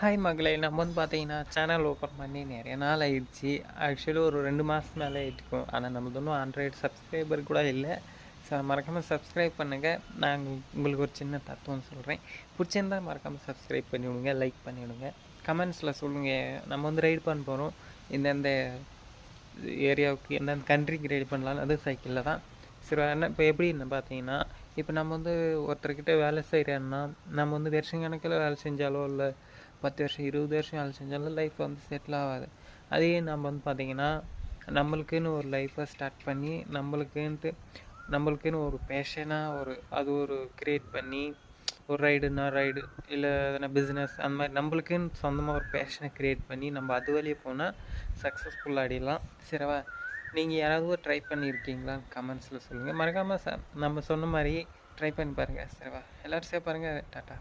Hi மகளே! நம்ம பார்த்தீங்கன்னா, சேனல் ஓப்பன் பண்ணி நெறைய நாள் ஆயிடுச்சு. ஆக்சுவலி ஒரு 2 மாசம் மேலே ஆயிட்டுருக்கும். ஆனா நம்மளது இன்னும் 100 சப்ஸ்கிரைபர் கூட இல்ல. மறக்காம சப்ஸ்கிரைப் பண்ணுங்க. நான் உங்களுக்கு ஒரு சின்ன தத்துவம் சொல்றேன். புடிச்சிருந்தா மறக்காம சப்ஸ்கிரைப் பண்ணி விடுங்க. லைக் பண்ணி விடுங்க. கமெண்ட்ஸில சொல்லுங்க. நம்ம ரைட் பண்ண போறோம். எந்தெந்த ஏரியாவுக்கு எந்தெந்த கண்ட்ரிக்கு ரைடு பண்ணலான்னு அதுவும் சைக்கிளில் தான். சரி என்ன இப்போ எப்படின்னு பார்த்தீங்கன்னா, இப்போ நம்ம ஒருத்தர்கிட்ட வேலை செய்கிறோன்னா, நம்ம வருஷம் கணக்கில் வேலை செஞ்சாலோ, இல்லை 10 வருஷம் 20 வருஷம் வேலை செஞ்சாலும் லைஃப் செட்டில் ஆகாது. அதே நம்ம பார்த்தீங்கன்னா, நம்மளுக்குன்னு ஒரு லைஃப்பை ஸ்டார்ட் பண்ணி நம்மளுக்குன்னு ஒரு பேஷனாக அது ஒரு கிரியேட் பண்ணி ஒரு ரைடுனா ரைடு, இல்லை எதனா பிஸ்னஸ் அந்த மாதிரி நம்மளுக்குன்னு சொந்தமாக ஒரு பேஷனை க்ரியேட் பண்ணி நம்ம அது வழியே போனால் சக்ஸஸ்ஃபுல்லாக அடையலாம். சரிவா? நீங்கள் யாராவது ட்ரை பண்ணியிருக்கீங்களா? கமெண்ட்ஸில் சொல்லுங்கள். மறக்காமல் நம்ம சொன்ன மாதிரி ட்ரை பண்ணி பாருங்கள். சரிவா? எல்லோரும் பாருங்கள். டாட்டா.